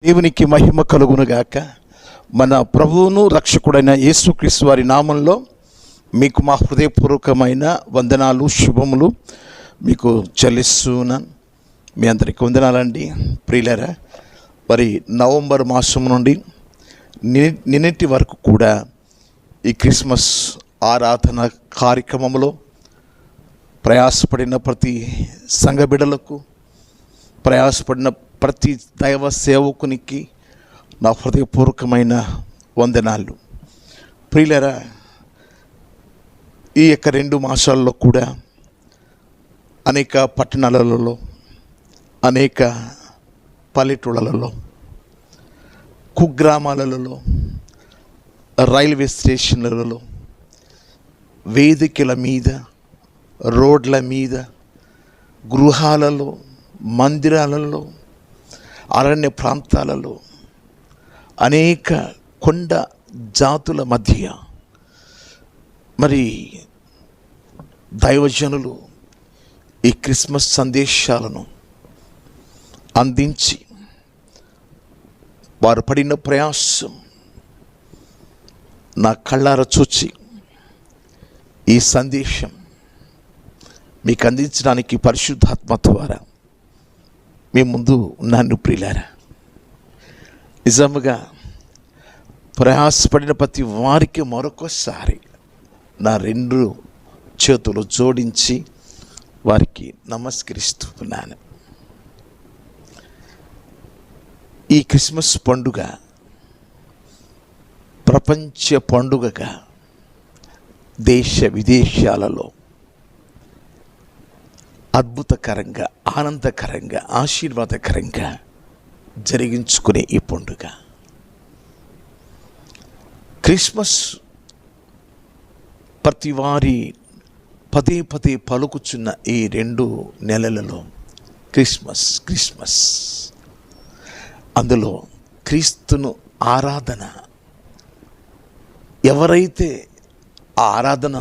దేవునికి మహిమ కలుగునుగాక. మన ప్రభువును రక్షకుడైన యేసుక్రీస్తు వారి నామంలో మీకు మా హృదయపూర్వకమైన వందనాలు, శుభములు మీకు చెల్లిస్తున్నాను. మీ అందరికీ వందనాలండి ప్రియులారా. మరి నవంబర్ మాసం నుండి నిన్నటి వరకు కూడా ఈ క్రిస్మస్ ఆరాధన కార్యక్రమంలో ప్రయాసపడిన ప్రతి సంఘ బిడ్డలకు, ప్రయాసపడిన ప్రతి దైవ సేవకునికి నా హృదయపూర్వకమైన వందనాలు. ప్రియులారా, ఈ యొక్క 2 మాసాల్లో కూడా అనేక పట్టణాలలో, అనేక పల్లెటూళ్ళలో, కుగ్రామాలలో, రైల్వే స్టేషన్లలో, వేదికల మీద, రోడ్ల మీద, గృహాలలో, మందిరాలలో, అరణ్య ప్రాంతాలలో, అనేక కొండ జాతుల మధ్య మరి దైవజనులు ఈ క్రిస్మస్ సందేశాలను అందించి వారు పడిన ప్రయాసం నా కళ్ళారా చూచి ఈ సందేశం మీకు అందించడానికి పరిశుద్ధాత్మ ద్వారా మీ ముందు ఉన్నాను. ప్రియులారా, నిజముగా ప్రయాసపడిన ప్రతి వారికి మరొకసారి నా 2 చేతులు జోడించి వారికి నమస్కరిస్తున్నాను. ఈ క్రిస్మస్ పండుగ ప్రపంచ పండుగగా దేశ విదేశాలలో అద్భుతకరంగా, ఆనందకరంగా, ఆశీర్వాదకరంగా జరిగించుకునే ఈ పండుగ క్రిస్మస్ ప్రతి వారి పదే పదే పలుకుచున్న ఈ 2 నెలలలో క్రిస్మస్ క్రిస్మస్ అందులో క్రీస్తును ఆరాధన, ఎవరైతే ఆ ఆరాధన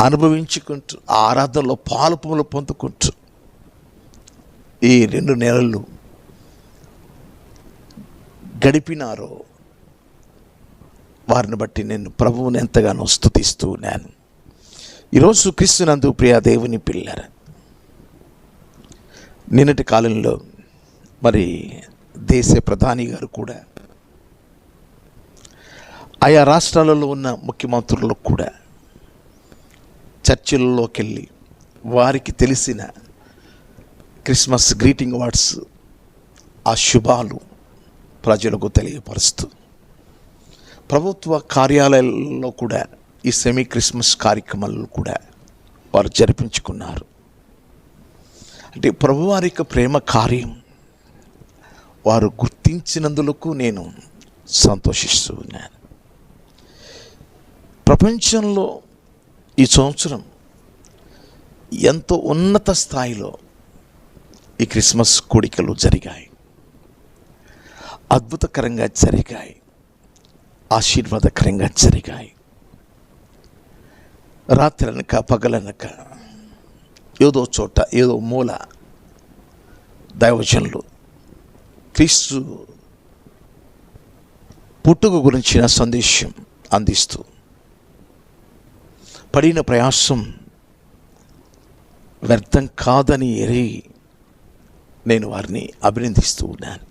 అనుభవించుకుంటూ ఆ ఆరాధనలో పాలు పొందుకుంటూ ఈ 2 నెలలు గడిపినారో వారిని బట్టి నేను ప్రభువుని ఎంతగానో స్తుతిస్తూ ఉన్నాను. ఈరోజు క్రీస్తునందు ప్రియ దేవుని పిల్లర, నిన్నటి కాలంలో మరి దేశ ప్రధాని గారు కూడా, ఆయా రాష్ట్రాలలో ఉన్న ముఖ్యమంత్రులు కూడా చర్చిలలోకి వెళ్ళి వారికి తెలిసిన క్రిస్మస్ గ్రీటింగ్ వర్డ్స్, ఆ శుభాలు ప్రజలకు తెలియపరుస్తూ ప్రభుత్వ కార్యాలయాల్లో కూడా ఈ సెమీ క్రిస్మస్ కార్యక్రమాలను కూడా వారు జరిపించుకున్నారు. అంటే ప్రభువారి యొక్క ప్రేమ కార్యం వారు గుర్తించినందులకు నేను సంతోషిస్తూ ఉన్నాను. ప్రపంచంలో ఈ సంవత్సరం ఎంతో ఉన్నత స్థాయిలో ఈ క్రిస్మస్ కూడికలు జరిగాయి, అద్భుతకరంగా జరిగాయి, ఆశీర్వాదకరంగా జరిగాయి. రాత్రి అనక పగలనక ఏదో చోట, ఏదో మూల దైవజనులు క్రీస్తు పుట్టుక గురించిన సందేశం అందిస్తూ పడిన ప్రయాసం వ్యర్థం కాదని ఎరిగి నేను వారిని అభినందిస్తూ ఉన్నాను.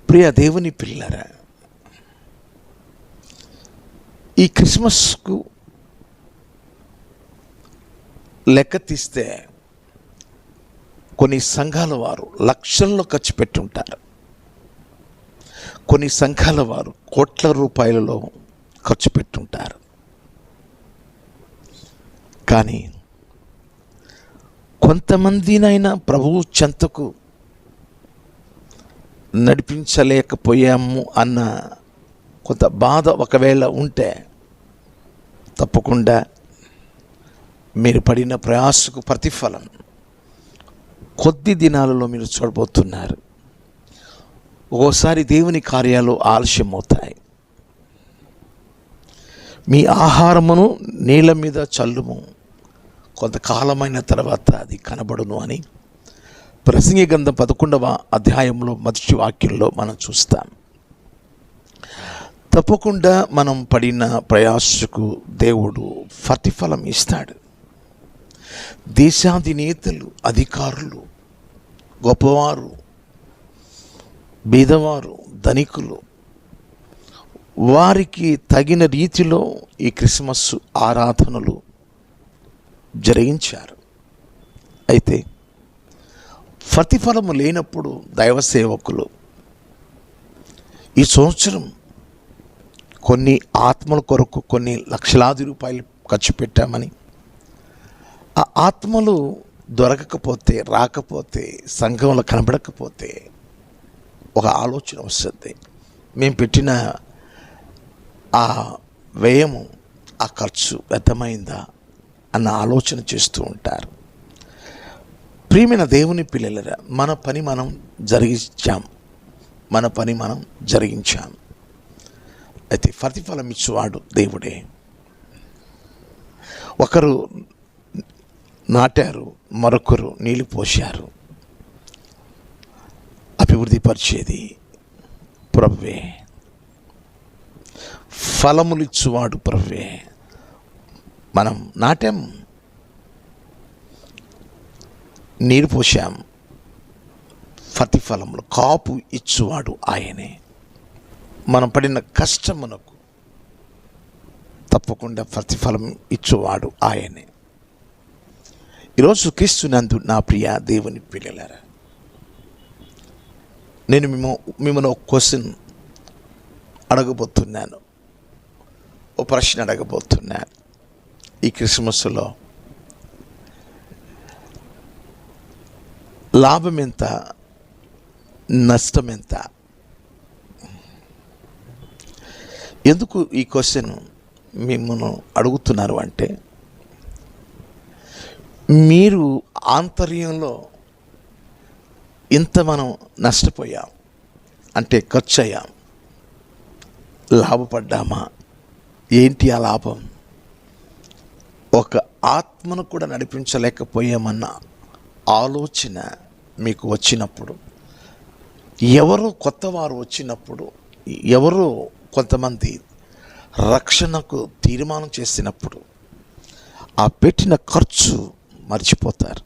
ప్రియ దేవుని పిల్లరా, ఈ క్రిస్మస్కు లెక్క తీస్తే కొన్ని సంఘాల వారు లక్షల్లో ఖర్చు పెట్టుంటారు, కొన్ని సంఘాల వారు కోట్ల రూపాయలలో ఖర్చు పెట్టుంటారు. కానీ కొంతమందినైనా ప్రభువు చెంతకు నడిపించలేకపోయాము అన్న కొంత బాధ ఒకవేళ ఉంటే తప్పకుండా మీరు పడిన ప్రయాసకు ప్రతిఫలం కొద్ది దినాలలో మీరు చూడబోతున్నారు. ఓసారి దేవుని కార్యాలు ఆలస్యమవుతాయి. మీ ఆహారమును నీళ్ళ మీద చల్లుము, కొంతకాలమైన తర్వాత అది కనబడును అని ప్రసంగి గ్రంథం 11వ అధ్యాయంలో మొదటి వాక్యంలో మనం చూస్తాం. తప్పకుండా మనం పడిన ప్రయాసకు దేవుడు ప్రతిఫలం ఇస్తాడు. దేశాధినేతలు, అధికారులు, గొప్పవారు, బీదవారు, ధనికులు, వారికి తగిన రీతిలో ఈ క్రిస్మస్ ఆరాధనలు జరిగించారు. అయితే ప్రతిఫలము లేనప్పుడు దైవ సేవకులు ఈ సంవత్సరం కొన్ని ఆత్మల కొరకు కొన్ని లక్షలాది రూపాయలు ఖర్చు పెట్టామని, ఆ ఆత్మలు దొరకకపోతే, రాకపోతే, సంఘంలో కనబడకపోతే ఒక ఆలోచన వస్తుంది. మేము పెట్టిన ఆ వ్యయము, ఆ ఖర్చు వ్యర్థమైందా అన్న ఆలోచన చేస్తూ ఉంటారు. ప్రియమైన దేవుని పిల్లలరా, మన పని మనం జరిగించాం. అయితే ప్రతిఫలం ఇచ్చేవాడు దేవుడే. ఒకరు నాటారు, మరొకరు నీళ్ళు పోశారు. అభివృద్ధి పరిచేది ప్రభువే. ఫలములు ఇచ్చువాడు ప్రభువే. మనం నాటాం, నీరు పోసాం, ప్రతిఫలములు కాపు ఇచ్చువాడు ఆయనే. మనం పడిన కష్టమునకు తప్పకుండా ప్రతిఫలం ఇచ్చువాడు ఆయనే. ఈరోజు క్రీస్తునందు నా ప్రియ దేవుని పిల్లలారా, నేను మిమ్మల్ని ఒక క్వశ్చన్ అడగబోతున్నాను, ఓ ప్రశ్న అడగబోతున్నాను. ఈ క్రిస్మస్లో లాభం ఎంత, నష్టం ఎంత? ఎందుకు ఈ క్వశ్చన్ మిమ్మల్ని అడుగుతున్నారు అంటే, మీరు ఆంతర్యంలో ఇంత మనం నష్టపోయాం అంటే, ఖర్చు అయ్యాం, లాభపడ్డామా? ఏంటి ఆ లాభం? ఒక ఆత్మను కూడా నడిపించలేకపోయామన్న ఆలోచన మీకు వచ్చినప్పుడు, ఎవరో కొత్త వారు వచ్చినప్పుడు, ఎవరో కొంతమంది రక్షణకు తీర్మానం చేసినప్పుడు ఆ పెట్టిన ఖర్చు మర్చిపోతారు.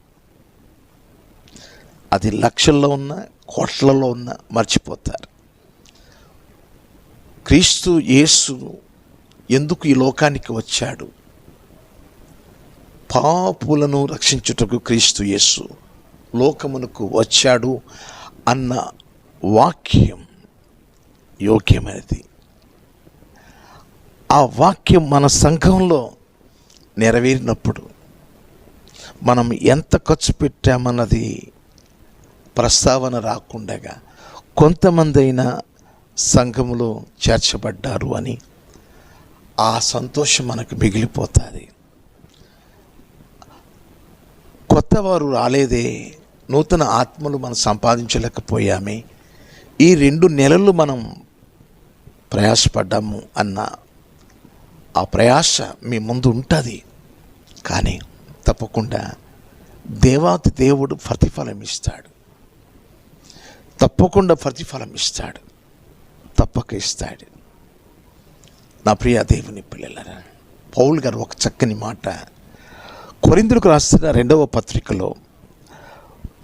అది లక్షల్లో ఉన్న, కోట్లలో ఉన్న మర్చిపోతారు. క్రీస్తు యేసు ఎందుకు ఈ లోకానికి వచ్చాడు? పాపులను రక్షించుటకు క్రీస్తు యేసు లోకమునకు వచ్చాడు అన్న వాక్యం యోగ్యమైనది. ఆ వాక్యం మన సంఘంలో నెరవేరినప్పుడు మనం ఎంత ఖర్చు పెట్టామన్నది ప్రస్తావన రాకుండా కొంతమంది అయినా సంఘములో చేర్చబడ్డారు అని ఆ సంతోషం మనకు మిగిలిపోతుంది. కొత్తవారు రాలేదే, నూతన ఆత్మలు మనం సంపాదించలేకపోయామే, ఈ 2 నెలలు మనం ప్రయాసపడ్డాము అన్న ఆ ప్రయాస మీ ముందు ఉంటుంది. కానీ తప్పకుండా దేవాతి దేవుడు ప్రతిఫలం ఇస్తాడు. తప్పకుండా ప్రతిఫలం ఇస్తాడు, తప్పక ఇస్తాడు. నా ప్రియ దేవుని పిల్లలారా, పౌలు గారు ఒక చక్కని మాట కొరింథీయులకు రాసిన 2వ పత్రికలో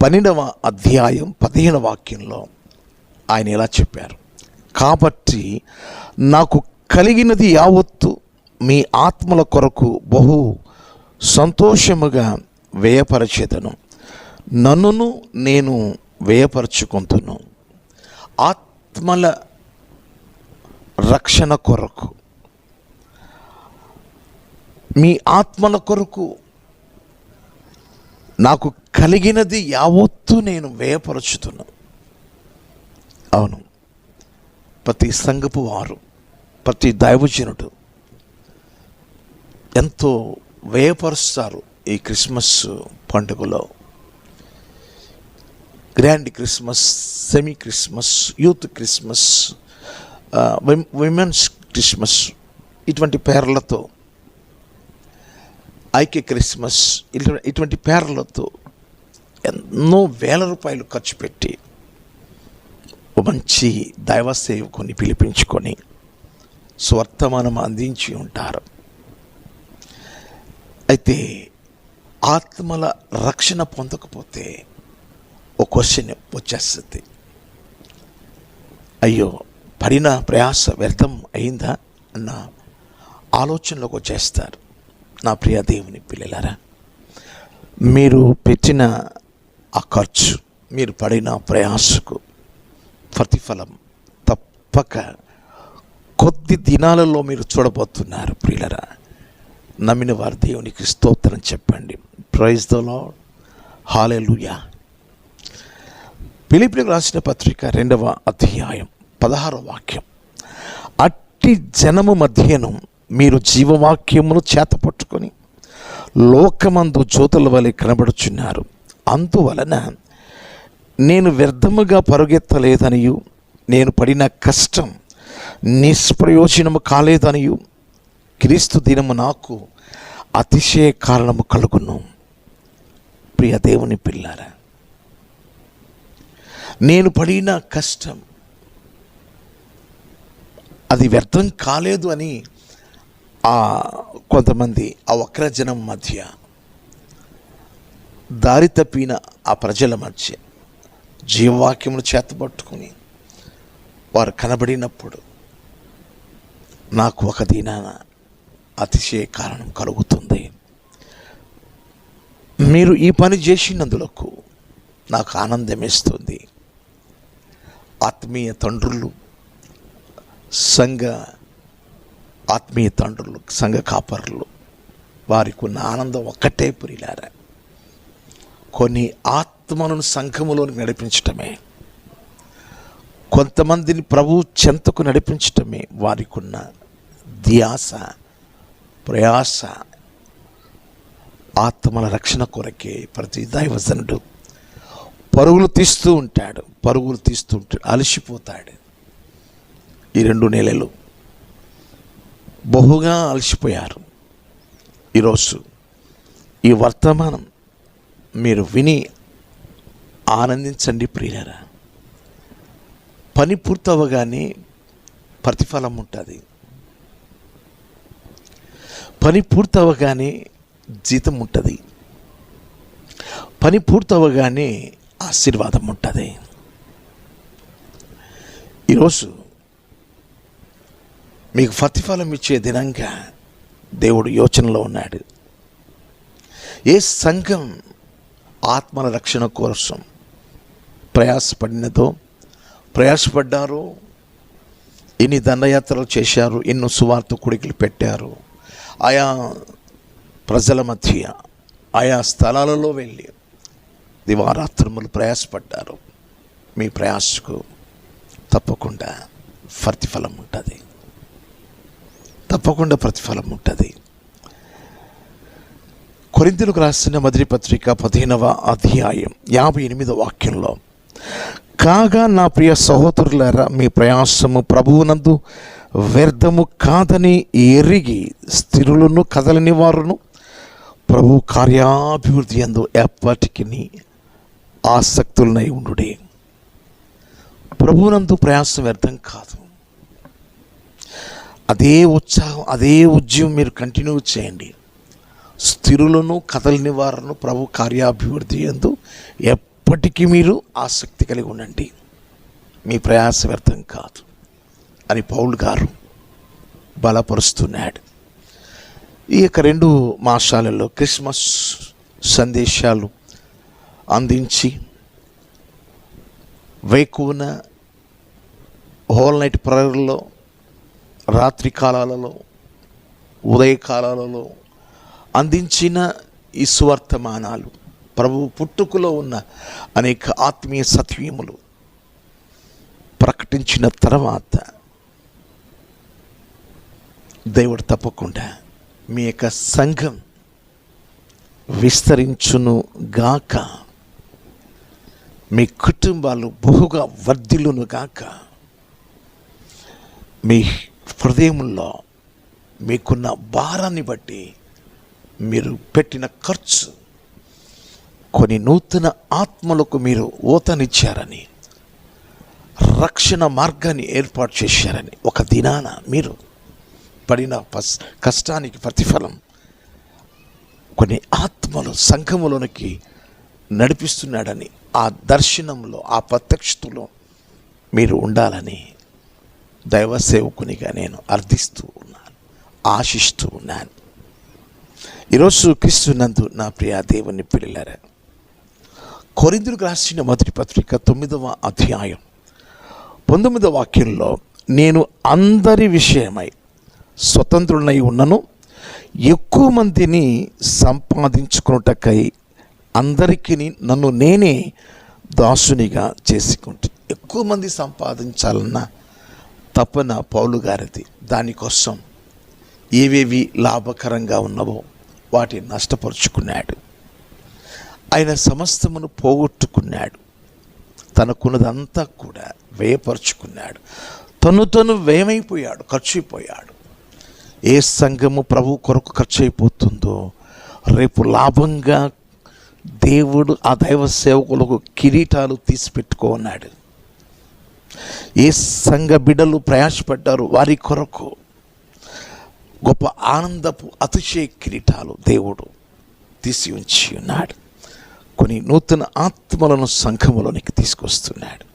12వ అధ్యాయం 15వ వాక్యంలో ఆయన ఇలా చెప్పారు: కాబట్టి నాకు కలిగినది యావత్తు మీ ఆత్మల కొరకు బహు సంతోషముగా వ్యయపరచెదను, నన్నును నేను వ్యయపరచుకొందును. ఆత్మల రక్షణ కొరకు, మీ ఆత్మల కొరకు నాకు కలిగినది యావత్తు నేను వ్యయపరచుతున్నాను. అవును, ప్రతి సంఘపు వారు, ప్రతి దైవజనుడు ఎంతో వ్యయపరుస్తారు ఈ క్రిస్మస్ పండుగలో. Grand Christmas, semi Christmas, youth Christmas, women's Christmas, ఇటువంటి పేర్లతో, ఐక్య క్రిస్మస్, ఇటువంటి పేర్లతో ఎన్నో వేల రూపాయలు ఖర్చు పెట్టి ఒక మంచి దైవ సేవకుని పిలిపించుకొని స్వర్తమానం అందించి ఉంటారు. అయితే ఆత్మల రక్షణ పొందకపోతే ఒక క్వశ్చన్ వచ్చేస్తుంది, అయ్యో పడిన ప్రయాస వ్యర్థం అయిందా అన్న ఆలోచనలోకి వచ్చేస్తారు. నా ప్రియ దేవుని పిల్లలారా, మీరు పెట్టిన ఆ ఖర్చు, మీరు పడిన ప్రయాసకు ప్రతిఫలం తప్పక కొద్ది దినాలలో మీరు చూడబోతున్నారు. ప్రియులరా, నమ్మిన వారు దేవునికి స్తోత్రం చెప్పండి. ప్రైజ్ ద లార్డ్, హల్లెలూయా. ఫిలిప్పీయులకు రాసిన పత్రిక 2వ అధ్యాయం 16వ వాక్యం, అట్టి జనము మధ్యను మీరు జీవవాక్యమును చేతపట్టుకొని లోకమందు జ్యోతుల వలె కనబడుచున్నారు. అందువలన నేను వ్యర్థముగా పరుగెత్తలేదనియు, నేను పడిన కష్టం నిష్ప్రయోజనము కాలేదనియు, క్రీస్తు దినము నాకు అతిశయ కారణము కలుగును. ప్రియ దేవుని పిల్లారా, నేను పడిన కష్టం అది వ్యర్థం కాలేదు అని కొంతమంది ఆ వక్రజనం మధ్య, దారి తప్పిన ఆ ప్రజల మధ్య జీవవాక్యమును చేతపట్టుకుని వారు కనబడినప్పుడు నాకు ఒక దినాన అతిశయ కారణం కలుగుతుంది. మీరు ఈ పని చేసినందులకు నాకు ఆనందమేస్తుంది. ఆత్మీయ తండ్రులు, ఆత్మీయ తండ్రులు, సంఘ కాపరులు, వారికి ఉన్న ఆనందం ఒక్కటే ప్రియులారా, కొన్ని ఆత్మలను సంఘములోకి నడిపించటమే, కొంతమందిని ప్రభు చెంతకు నడిపించటమే వారికి ఉన్న ధ్యాస, ప్రయాస. ఆత్మల రక్షణ కొరకే ప్రతి దైవజనుడు పరుగులు తీస్తూ అలసిపోతాడు. ఈ 2 నెలలు బహుగా అలసిపోయారు. ఈరోజు ఈ వర్తమానం మీరు విని ఆనందించండి ప్రియులారా. పని పూర్తవగానే ప్రతిఫలం ఉంటుంది. పని పూర్తవగానే జీతం ఉంటుంది. పని పూర్తవగానే ఆశీర్వాదం ఉంటుంది. ఈరోజు మీకు ప్రతిఫలం ఇచ్చే దినంగా దేవుడు యోచనలో ఉన్నాడు. ఏ సంఘం ఆత్మల రక్షణ కోసం ప్రయాసపడ్డారో, ఎన్ని దండయాత్రలు చేశారు, ఎన్నో సువార్త కూడికలు పెట్టారు, ఆయా ప్రజల మధ్య ఆయా స్థలాలలో వెళ్ళి దివారాత్రములు ప్రయాసపడ్డారు. మీ ప్రయాసకు తప్పకుండా ప్రతిఫలం ఉంటుంది. కొరింథీయులకు రాసిన మొదటి పత్రిక 15వ అధ్యాయం 58వ వాక్యంలో, కాగా నా ప్రియ సహోదరులారా, మీ ప్రయాసము ప్రభువునందు వ్యర్థము కాదని ఎరిగి స్థిరులను కదలని వారును ప్రభు కార్యాభివృద్ధి యందు ఎప్పటికీ ఆసక్తులనై ఉండుడే. ప్రభువునందు ప్రయాసం వ్యర్థం కాదు. అదే ఉత్సాహం, అదే ఉద్యమం మీరు కంటిన్యూ చేయండి. స్థిరులను కదలని వారును ప్రభు కార్యాభివృద్ధి యందు ఎప్పటికీ మీరు ఆసక్తి కలిగి ఉండండి. మీ ప్రయాస వ్యర్థం కాదు అని పౌలు గారు బలపరుస్తున్నాడు. ఈ యొక్క 2 మాసాలలో క్రిస్మస్ సందేశాలు అందించి వేకువన హోల్ నైట్ ప్రేయర్లో, రాత్రి కాలాలలో, ఉదయకాలాలలో అందించిన ఈ సువర్తమానాలు, ప్రభు పుట్టుకలో ఉన్న అనేక ఆత్మీయ సత్యములు ప్రకటించిన తర్వాత దేవుడు తప్పకుండా మీ యొక్క సంఘం విస్తరించును గాక, మీ కుటుంబాలు బహుగా వర్ధిల్లును గాక. మీ హృదయంలో మీకున్న భారాన్ని బట్టి, మీరు పెట్టిన ఖర్చు కొన్ని నూతన ఆత్మలకు మీరు ఊతనిచ్చారని, రక్షణ మార్గాన్ని ఏర్పాటు చేశారని, ఒక దినాన మీరు పడిన కష్టానికి ప్రతిఫలం కొన్ని ఆత్మలు సంఘములోనికి నడిపిస్తున్నాడని, ఆ దర్శనంలో, ఆ ప్రత్యక్షతలో మీరు ఉండాలని దైవ సేవకునిగా నేను అర్థిస్తూ ఉన్నాను, ఆశిస్తూ ఉన్నాను. ఈరోజు క్రీస్తునందు నా ప్రియ దేవుని పిల్లలారా, కొరింథీయులకు రాసిన మొదటి పత్రిక 9వ అధ్యాయం 19వ వాక్యంలో, నేను అందరి విషయమై స్వతంత్రులై ఉన్నను, ఎక్కువ మందిని సంపాదించుకున్నటకై అందరికీ నన్ను నేనే దాసునిగా చేసుకుంటా. ఎక్కువ మంది సంపాదించాలన్న తపన పౌలు గారిది. దానికోసం ఏవేవి లాభకరంగా ఉన్నవో వాటిని నష్టపరుచుకున్నాడు. ఆయన సమస్తమును పోగొట్టుకున్నాడు. తనకున్నదంతా కూడా వ్యయపరుచుకున్నాడు. తను వ్యయమైపోయాడు, ఖర్చు అయిపోయాడు. ఏ సంఘము ప్రభు కొరకు ఖర్చు అయిపోతుందో రేపు లాభంగా దేవుడు ఆ దైవ సేవకులకు కిరీటాలు తీసి పెట్టుకున్నాడు. ఏ సంఘ బిడ్డలు ప్రయాసపడ్డారు వారి కొరకు గొప్ప ఆనందపు అతిశయ కిరీటాలు దేవుడు తీసి ఉంచి ఉన్నాడు. కొన్ని నూతన ఆత్మలను సంఘములోనికి తీసుకొస్తున్నాడు.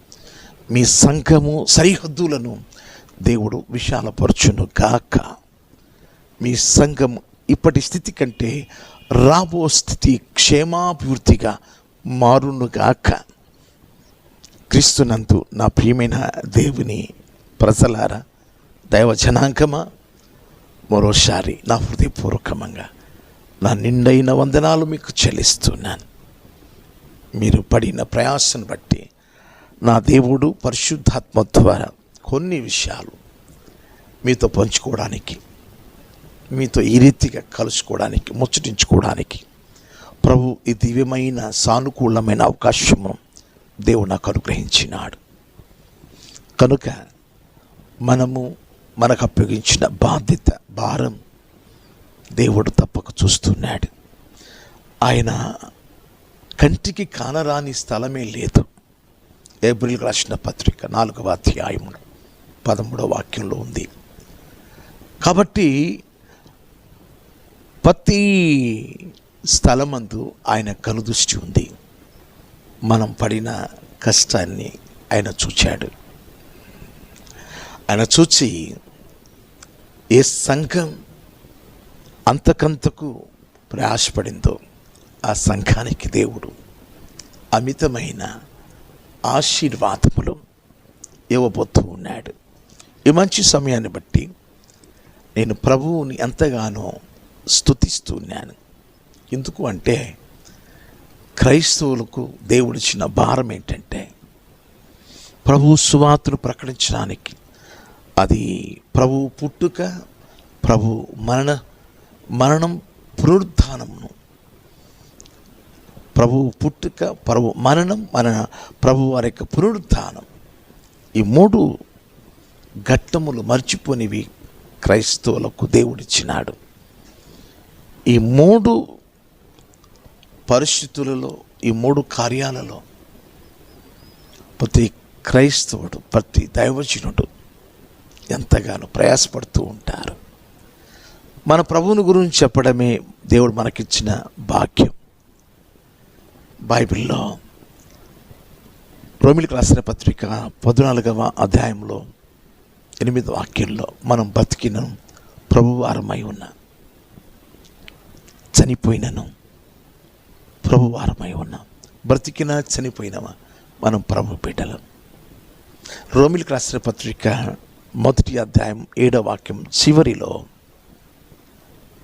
మీ సంఘము సరిహద్దులను దేవుడు విశాలపరచును గాక. మీ సంఘం ఇప్పటి స్థితి కంటే రాబో స్థితి క్షేమాభివృద్ధిగా మారునుగాక. క్రీస్తునందు నా ప్రియమైన దేవుని ప్రజలారా, దైవ జనాంగమా, మరోసారి నా హృదయపూర్వకంగా నా నిండైన వందనాలు మీకు చెల్లిస్తున్నాను. మీరు పడిన ప్రయాసను బట్టి నా దేవుడు పరిశుద్ధాత్మ ద్వారా కొన్ని విషయాలు మీతో పంచుకోవడానికి, మీతో ఈ రీతిగా కలుసుకోవడానికి, ముచ్చటించుకోవడానికి ప్రభు ఈ దివ్యమైన సానుకూలమైన అవకాశము దేవుడు నాకు అనుగ్రహించినాడు. కనుక మనకు అప్పగించిన బాధ్యత, భారం దేవుడు తప్పక చూస్తున్నాడు. ఆయన కంటికి కానరాని స్థలమే లేదు. ఏప్రిల్ రాసిన పత్రిక 4వ అధ్యాయం 13వ వాక్యంలో ఉంది. కాబట్టి ప్రతి స్థలమందు ఆయన కనుదృష్టి ఉంది. మనం పడిన కష్టాన్ని ఆయన చూచాడు. ఆయన చూచి ఏ సంఘం అంతకంతకు ప్రయాసపడిందో ఆ సంఘానికి దేవుడు అమితమైన ఆశీర్వాదములు ఇవ్వబోతూ ఉన్నాడు. ఈ మంచి సమయాన్ని బట్టి నేను ప్రభువుని ఎంతగానో స్తుతిస్తూ ఉన్నాను. ఎందుకు అంటే, క్రైస్తవులకు దేవుడిచ్చిన భారం ఏంటంటే, ప్రభు సువార్తను ప్రకటించడానికి. అది ప్రభు పుట్టుక, ప్రభు మరణం, పునరుద్ధానమును, ప్రభు పుట్టుక, ప్రభు మరణం, ప్రభు వారి యొక్క పునరుద్ధానం, ఈ 3 ఘట్టములు మర్చిపోనివి క్రైస్తవులకు దేవుడిచ్చినాడు. ఈ 3 పరిస్థితులలో, ఈ 3 కార్యాలలో ప్రతి క్రైస్తవుడు, ప్రతి దైవజనుడు ఎంతగానో ప్రయాసపడుతూ ఉంటారు. మన ప్రభువుని గురించి చెప్పడమే దేవుడు మనకిచ్చిన భాగ్యం. బైబిల్లో రోమీయులకు రాసిన పత్రిక 14వ అధ్యాయంలో 8వ వాక్యంలో, మనం బతికిన ప్రభువారమై ఉన్న, చనిపోయినను ప్రభువారమై ఉన్న, బ్రతికినా చనిపోయినమా మనం ప్రభు బిడ్డలం. రోమీయులకు రాసిన పత్రిక 1వ అధ్యాయం 7వ వాక్యం చివరిలో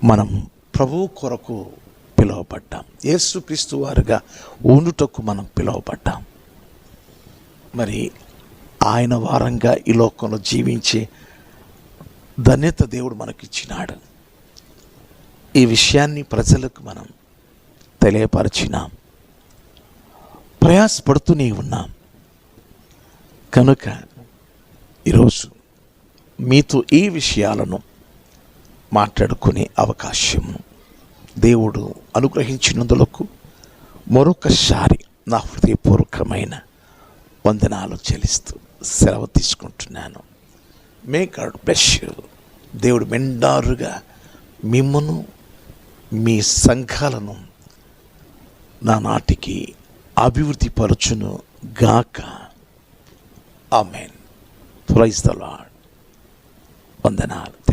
మనం ప్రభు కొరకు పిలువబడ్డాం. యేసుక్రీస్తు వారుగా ఉండుటకు మనం పిలువబడ్డాం. మరి ఆయన వారంగా ఈ లోకంలో జీవించే ధన్యత దేవుడు మనకిచ్చినాడు. ఈ విషయాన్ని ప్రజలకు మనం తెలియపరిచినాం, ప్రయాసపడుతూనే ఉన్నాం. కనుక ఈరోజు మీతో ఈ విషయాలను మాట్లాడుకునే అవకాశం దేవుడు అనుగ్రహించినందులకు మరొకసారి నా హృదయపూర్వకమైన వందనాలు చెల్లిస్తూ సెలవు తీసుకుంటున్నాను. May God bless you. దేవుడు మెండారుగా మిమ్మును మీ సంఘాలను నా నాటికి అభివృద్ధి పరచును గాక. ఆమేన్. Praise the lord. వందనాలు.